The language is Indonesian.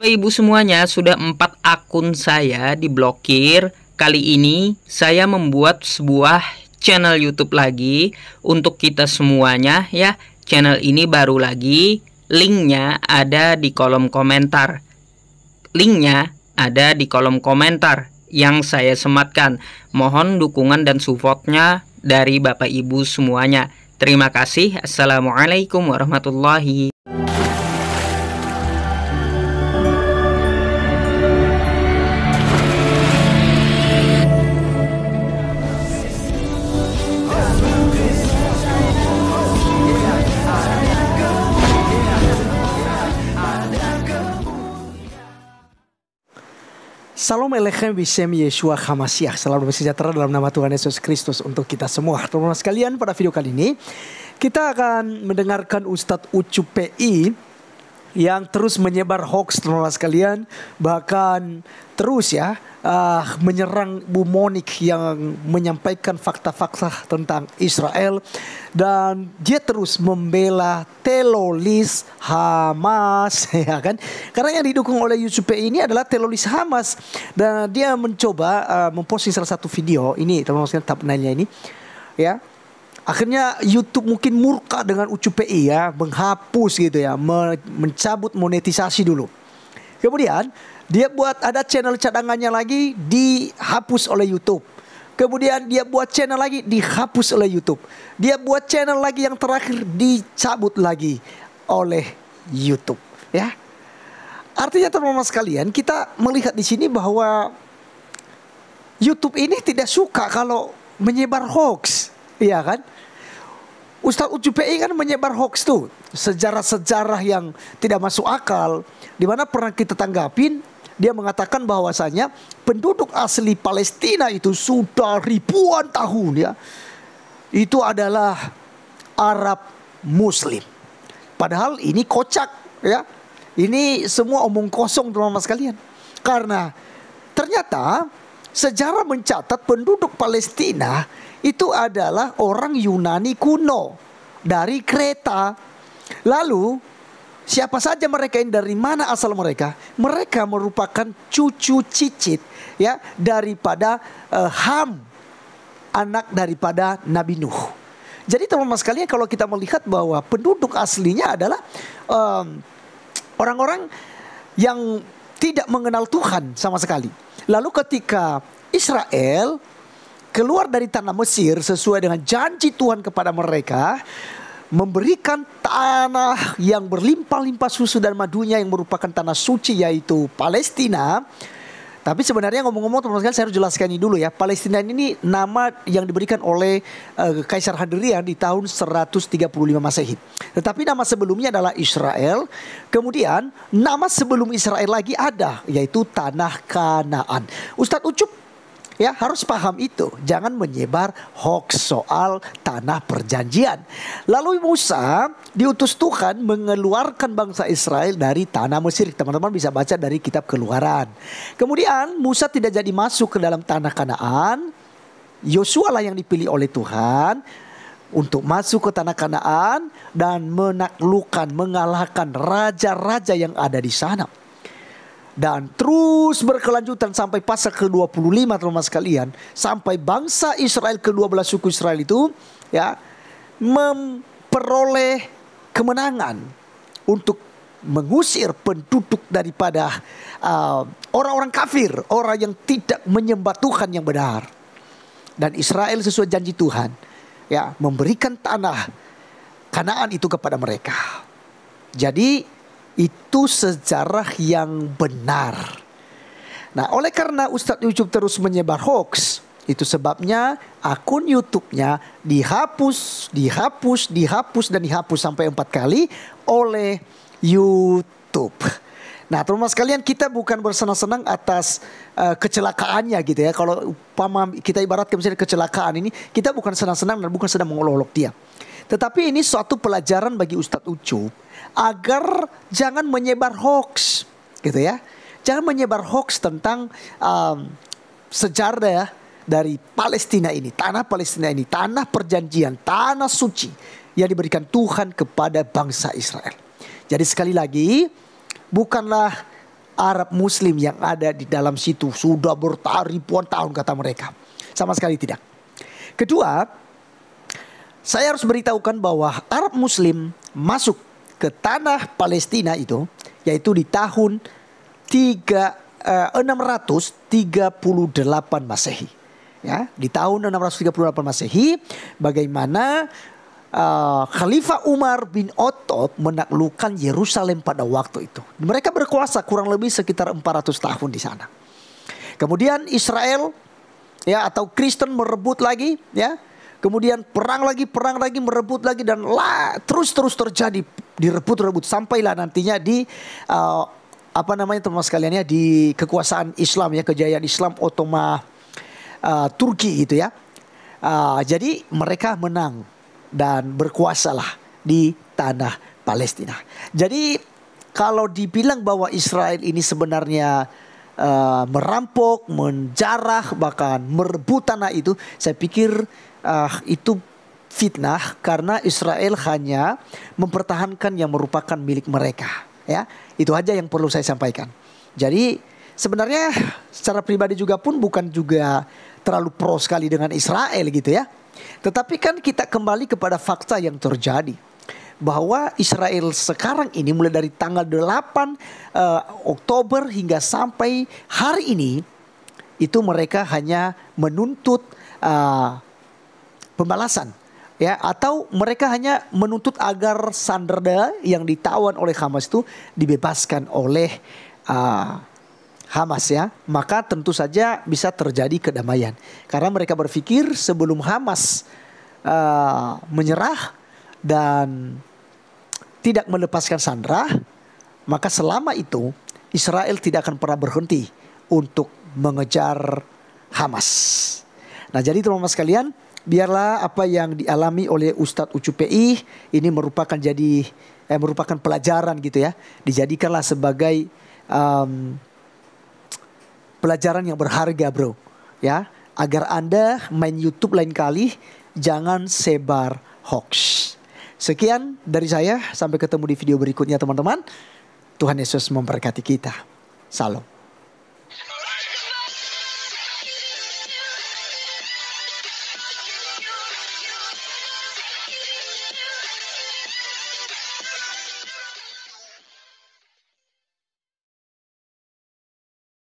Ibu semuanya, sudah 4 akun saya diblokir. Kali ini saya membuat sebuah channel YouTube lagi untuk kita semuanya ya. Channel ini baru lagi, linknya ada di kolom komentar. Linknya ada di kolom komentar yang saya sematkan. Mohon dukungan dan supportnya dari Bapak Ibu semuanya. Terima kasih. Assalamualaikum warahmatullahi. Salam Elechem Bishem Yeshua Hamasiah. Salam damai sejahtera dalam nama Tuhan Yesus Kristus untuk kita semua. Teman-teman sekalian, pada video kali ini kita akan mendengarkan Ustadz Ucup PI yang terus menyebar hoax, teman-teman sekalian. Bahkan terus menyerang Bu Monik yang menyampaikan fakta-fakta tentang Israel. Dan dia terus membela teroris Hamas, ya kan? Karena yang didukung oleh Ucup PI ini adalah teroris Hamas. Dan dia mencoba memposting salah satu video ini, teman-teman sekalian, thumbnailnya ini, ya. Akhirnya YouTube mungkin murka dengan Ucup PI ya, menghapus gitu ya, mencabut monetisasi dulu. Kemudian dia buat ada channel cadangannya lagi, dihapus oleh YouTube. Kemudian dia buat channel lagi, dihapus oleh YouTube. Dia buat channel lagi yang terakhir, dicabut lagi oleh YouTube. Ya, artinya teman-teman sekalian, kita melihat di sini bahwa YouTube ini tidak suka kalau menyebar hoax, iya kan? Ustadz Ucup PI kan menyebar hoax tuh, sejarah-sejarah yang tidak masuk akal, di mana pernah kita tanggapin. Dia mengatakan bahwasanya penduduk asli Palestina itu sudah ribuan tahun ya, itu adalah Arab Muslim. Padahal ini kocak ya, ini semua omong kosong teman-teman sekalian. Karena ternyata sejarah mencatat penduduk Palestina itu adalah orang Yunani kuno dari Kreta. Lalu siapa saja mereka ini, dari mana asal mereka? Mereka merupakan cucu cicit ya daripada Ham, anak daripada Nabi Nuh. Jadi teman-teman sekalian, kalau kita melihat bahwa penduduk aslinya adalah orang-orang yang tidak mengenal Tuhan sama sekali. Lalu ketika Israel keluar dari tanah Mesir sesuai dengan janji Tuhan kepada mereka, memberikan tanah yang berlimpah-limpah susu dan madunya yang merupakan tanah suci, yaitu Palestina. Tapi sebenarnya ngomong-ngomong teman-teman sekalian, saya harus jelaskan ini dulu ya. Palestina ini nama yang diberikan oleh Kaisar Hadrian di tahun 135 Masehi. Tetapi nama sebelumnya adalah Israel. Kemudian nama sebelum Israel lagi ada, yaitu Tanah Kanaan. Ustadz Ucup ya harus paham itu, jangan menyebar hoax soal tanah perjanjian. Lalu Musa diutus Tuhan mengeluarkan bangsa Israel dari tanah Mesir. Teman-teman bisa baca dari kitab Keluaran. Kemudian Musa tidak jadi masuk ke dalam tanah Kanaan. Yosua lah yang dipilih oleh Tuhan untuk masuk ke tanah Kanaan dan menaklukkan, mengalahkan raja-raja yang ada di sana. Dan terus berkelanjutan sampai pasal ke-25 teman-teman sekalian, sampai bangsa Israel, ke-12 suku Israel itu ya memperoleh kemenangan untuk mengusir penduduk daripada orang-orang kafir, orang yang tidak menyembah Tuhan yang benar. Dan Israel sesuai janji Tuhan ya memberikan tanah Kanaan itu kepada mereka. Jadi itu sejarah yang benar. Nah, oleh karena Ustadz Ucup terus menyebar hoax, itu sebabnya akun YouTube-nya dihapus dan dihapus sampai 4 kali oleh YouTube. Nah, teman-teman sekalian, kita bukan bersenang-senang atas kecelakaannya gitu ya. Kalau umpama kita ibaratkan misalnya kecelakaan ini, kita bukan senang-senang dan bukan sedang mengolok-olok dia. Tetapi ini suatu pelajaran bagi Ustadz Ucup agar jangan menyebar hoax gitu ya. Jangan menyebar hoax tentang sejarah dari Palestina ini, tanah Palestina ini, tanah perjanjian, tanah suci yang diberikan Tuhan kepada bangsa Israel. Jadi sekali lagi, bukanlah Arab Muslim yang ada di dalam situ sudah bertahan ribuan tahun kata mereka. Sama sekali tidak. Kedua, saya harus beritahukan bahwa Arab Muslim masuk ke tanah Palestina itu, yaitu di tahun 638 Masehi. Ya, di tahun 638 Masehi, bagaimana Khalifah Umar bin Khattab menaklukkan Yerusalem pada waktu itu. Mereka berkuasa kurang lebih sekitar 400 tahun di sana. Kemudian Israel ya atau Kristen merebut lagi ya. Kemudian perang lagi merebut lagi dan terus terjadi direbut sampailah nantinya di teman-teman sekalian ya, di kekuasaan Islam ya, kejayaan Islam Ottoman Turki gitu ya. Jadi mereka menang dan berkuasalah di tanah Palestina. Jadi kalau dibilang bahwa Israel ini sebenarnya merampok, menjarah, bahkan merebut tanah itu, saya pikir itu fitnah, karena Israel hanya mempertahankan yang merupakan milik mereka. Ya, itu aja yang perlu saya sampaikan. Jadi sebenarnya secara pribadi juga pun bukan juga terlalu pro sekali dengan Israel gitu ya. Tetapi kan kita kembali kepada fakta yang terjadi, bahwa Israel sekarang ini mulai dari tanggal 8 Oktober hingga sampai hari ini, itu mereka hanya menuntut pembalasan ya, atau mereka hanya menuntut agar sandera yang ditawan oleh Hamas itu dibebaskan oleh Hamas ya. Maka tentu saja bisa terjadi kedamaian, karena mereka berpikir sebelum Hamas menyerah dan tidak melepaskan sandera, maka selama itu Israel tidak akan pernah berhenti untuk mengejar Hamas. Nah, jadi teman-teman sekalian, biarlah apa yang dialami oleh Ustadz Ucup PI ini merupakan pelajaran gitu ya. Dijadikanlah sebagai pelajaran yang berharga bro ya, agar Anda main YouTube lain kali jangan sebar hoax. Sekian dari saya, sampai ketemu di video berikutnya teman-teman. Tuhan Yesus memberkati kita. Salam.